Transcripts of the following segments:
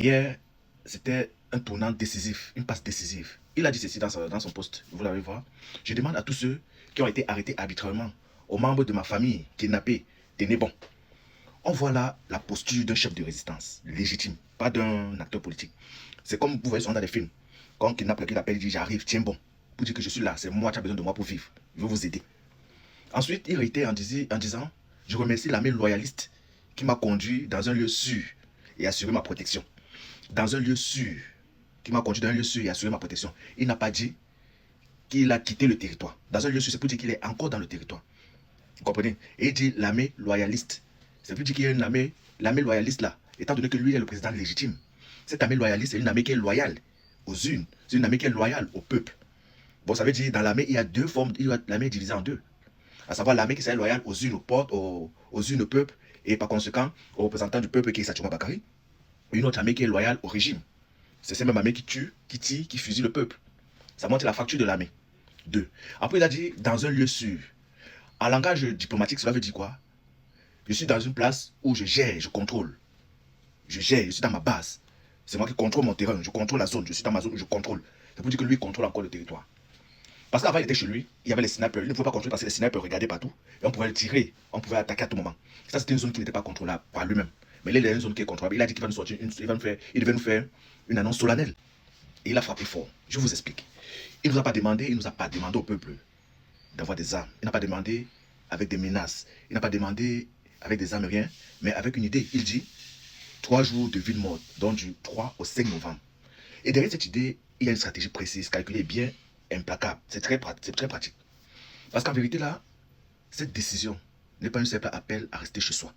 Hier, c'était un tournant décisif, une passe décisive. Il a dit ceci dans son post, vous l'avez vu. Je demande à tous ceux qui ont été arrêtés arbitrairement, aux membres de ma famille, kidnappés, tenez bon. On voit là la posture d'un chef de résistance, légitime, pas d'un acteur politique. C'est comme vous voyez souvent dans les films. Quand on kidnappe quelqu'un, il appelle, il dit j'arrive, tiens bon. Pour dire que je suis là, c'est moi, tu as besoin de moi pour vivre. Je veux vous aider. Ensuite, il réitère en disant je remercie l'armée loyaliste qui m'a conduit dans un lieu sûr et assuré ma protection. Dans un lieu sûr, qui m'a conduit dans un lieu sûr et assuré ma protection. Il n'a pas dit qu'il a quitté le territoire. Dans un lieu sûr, c'est pour dire qu'il est encore dans le territoire. Vous comprenez? Et il dit l'armée loyaliste. C'est pour dire qu'il y a une armée, l'armée loyaliste là, étant donné que lui est le président légitime. Cette armée loyaliste, c'est une armée qui est loyale aux unes. C'est une armée qui est loyale au peuple. Bon, ça veut dire dans l'armée, il y a deux formes, l'armée est divisée en deux. À savoir l'armée qui est loyale aux unes, aux portes, aux unes au peuple, et par conséquent, aux représentants du peuple qui est Sachouma Bakary. Une autre armée qui est loyale au régime. C'est cette même armée qui tue, qui tire, qui fusille le peuple. Ça montre la fracture de l'armée. 2. Après, il a dit dans un lieu sûr. En langage diplomatique, cela veut dire quoi? Je suis dans une place où je gère, je contrôle. Je gère, je suis dans ma base. C'est moi qui contrôle mon terrain, je contrôle la zone, je suis dans ma zone où je contrôle. C'est pour dire que lui, il contrôle encore le territoire. Parce qu'avant, il était chez lui, il y avait les snipers. Il ne pouvait pas contrôler parce que les snipers regardaient partout. Et on pouvait le tirer, on pouvait attaquer à tout moment. Ça, c'était une zone qui n'était pas contrôlable par lui-même. Mais là, il est une zone qui est contrôlable. Il a dit qu'il va nous sortir, il devait nous faire une annonce solennelle. Et il a frappé fort. Je vous explique. Il ne nous a pas demandé, il nous a pas demandé au peuple d'avoir des armes. Il n'a pas demandé avec des menaces. Il n'a pas demandé avec des armes, rien, mais avec une idée. Il dit 3 jours de vie morte, donc du 3 au 5 novembre. Et derrière cette idée, il y a une stratégie précise, calculée, bien implacable. C'est très pratique. Parce qu'en vérité, là, cette décision n'est pas un simple appel à rester chez soi.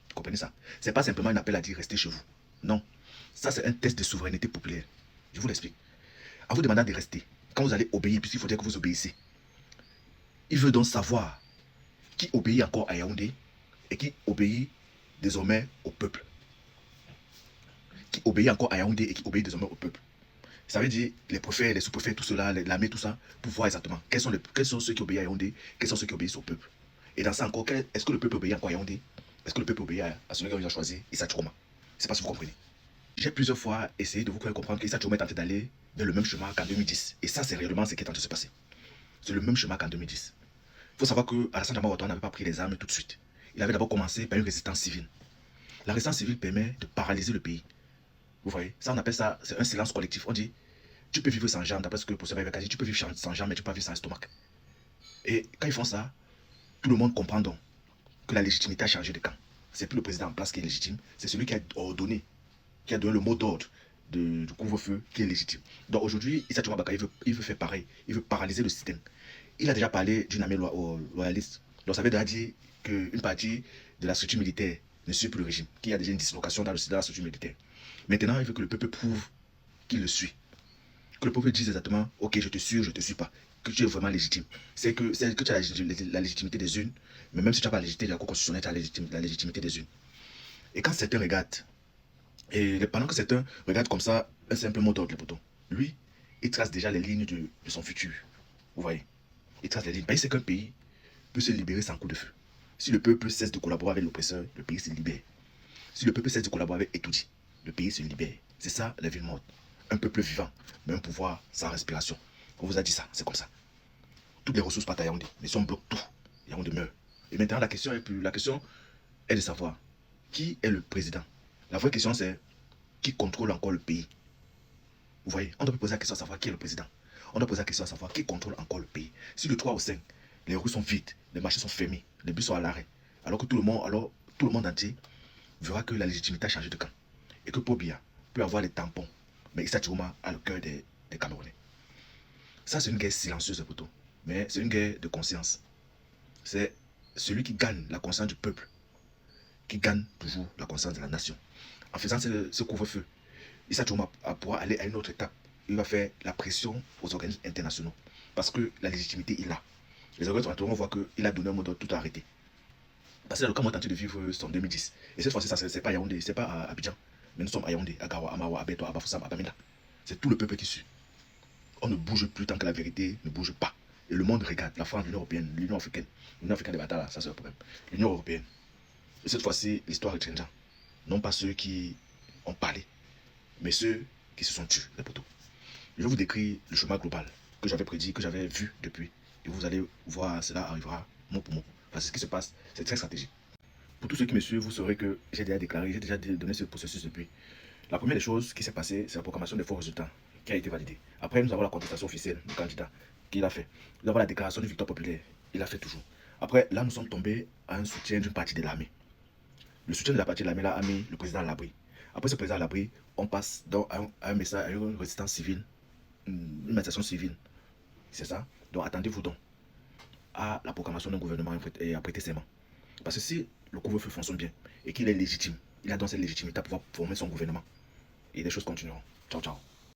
Vous comprenez ça? Ce n'est pas simplement un appel à dire restez chez vous. Non. Ça, c'est un test de souveraineté populaire. Je vous l'explique. En vous demandant de rester, quand vous allez obéir, puisqu'il faudrait que vous obéissez, il veut donc savoir qui obéit encore à Yaoundé et qui obéit désormais au peuple. Qui obéit encore à Yaoundé et qui obéit désormais au peuple. Ça veut dire les préfets, les sous-préfets, tout cela, l'armée, tout ça, pour voir exactement quels sont ceux qui obéissent à Yaoundé, quels sont ceux qui obéissent au peuple. Et dans ça encore, est-ce que le peuple obéit encore à Yaoundé? Est-ce que le peuple obéit à celui qu'on a choisi, Issa Chiroma? Je ne sais pas si vous comprenez. J'ai plusieurs fois essayé de vous faire comprendre qu'Issa Chiroma est en train d'aller vers le même chemin qu'en 2010. Et ça, c'est réellement ce qui est en train de se passer. C'est le même chemin qu'en 2010. Il faut savoir qu'Alassane Dramane Ouattara n'avait pas pris les armes tout de suite. Il avait d'abord commencé par une résistance civile. La résistance civile permet de paralyser le pays. Vous voyez, ça on appelle ça, c'est un silence collectif. On dit, tu peux vivre sans jambes, d'après ce que le professeur Vivek a dit, tu peux vivre sans jambes, mais tu peux pas vivre sans estomac. Et quand ils font ça, tout le monde comprend donc que la légitimité a changé de camp. C'est plus le président en place qui est légitime, c'est celui qui a ordonné, qui a donné le mot d'ordre du couvre-feu qui est légitime. Donc aujourd'hui, Issa Chiroma Baka, il veut faire pareil, il veut paralyser le système. Il a déjà parlé d'une armée loyaliste. Donc ça veut déjà dire qu'une partie de la structure militaire ne suit plus le régime, qu'il y a déjà une dislocation dans la structure militaire. Maintenant, il veut que le peuple prouve qu'il le suit. Que le peuple dise exactement, ok, je te suis ou je ne te suis pas. Que tu es vraiment légitime. C'est que tu as la légitimité des unes, mais même si tu n'as pas la légitimité de la Cour constitutionnelle, tu as la légitimité des unes. Et quand certains regardent, et pendant que certains regardent comme ça, un simple mot d'ordre, le bouton, lui, il trace déjà les lignes de son futur. Vous voyez? Il trace les lignes. Il sait qu'un pays peut se libérer sans coup de feu. Si le peuple cesse de collaborer avec l'oppresseur, le pays se libère. Si le peuple cesse de collaborer avec Etoudi, le pays se libère. C'est ça la ville morte. Un peuple vivant, mais un pouvoir sans respiration. On vous a dit ça, c'est comme ça. Toutes les ressources partent à Yaoundé, mais si on bloque tout, Yaoundé meurt. Et maintenant, la question est de savoir qui est le président. La vraie question, c'est qui contrôle encore le pays. Vous voyez, on doit poser la question à savoir qui est le président. On doit poser la question à savoir qui contrôle encore le pays. Si le 3 au 5, les rues sont vides, les marchés sont fermés, les bus sont à l'arrêt, alors que tout le monde entier verra que la légitimité a changé de camp. Et que Pobia peut avoir des tampons. Mais Issa Chiroma a le cœur des Camerounais. Ça, c'est une guerre silencieuse, plutôt. Mais c'est une guerre de conscience. C'est celui qui gagne la conscience du peuple, qui gagne toujours la conscience de la nation. En faisant ce couvre-feu, Issa Chiroma pourra aller à une autre étape. Il va faire la pression aux organismes internationaux. Parce que la légitimité, il a. Les organismes internationaux voient qu'il a donné un mot d'ordre tout arrêté. Parce que le camp est tenté de vivre en 2010. Et cette fois-ci, c'est pas à Yaoundé, c'est pas à Abidjan. Mais nous sommes à Yaoundé, à Gawa, à Mawa, à Beto, à Bafoussam, à Bamenda. C'est tout le peuple qui suit. On ne bouge plus tant que la vérité ne bouge pas. Et le monde regarde. La France, l'Union européenne, l'Union africaine. L'Union africaine des batailles, ça c'est le problème. L'Union européenne. Et cette fois-ci, l'histoire est changeante. Non pas ceux qui ont parlé, mais ceux qui se sont tués, les poteaux. Je vous décris le chemin global que j'avais prédit, que j'avais vu depuis. Et vous allez voir, cela arrivera mot pour mot. Parce que ce qui se passe, c'est très stratégique. Pour tous ceux qui me suivent, vous saurez que j'ai déjà déclaré, j'ai déjà donné ce processus depuis. La première des choses qui s'est passée, c'est la proclamation des faux résultats qui a été validée. Après, nous avons la contestation officielle du candidat qu'il a fait. Nous avons la déclaration de victoire populaire. Il a fait toujours. Après, là, nous sommes tombés à un soutien d'une partie de l'armée. Le soutien de la partie de l'armée là a mis le président à l'abri. Après ce président à l'abri, on passe à un message, à une résistance civile, une manifestation civile. C'est ça. Donc attendez-vous donc à la proclamation d'un gouvernement et à prêter serment. Parce que si le couvre-feu fonctionne bien et qu'il est légitime, il a donc cette légitimité à pouvoir former son gouvernement. Et les choses continueront. Ciao, ciao.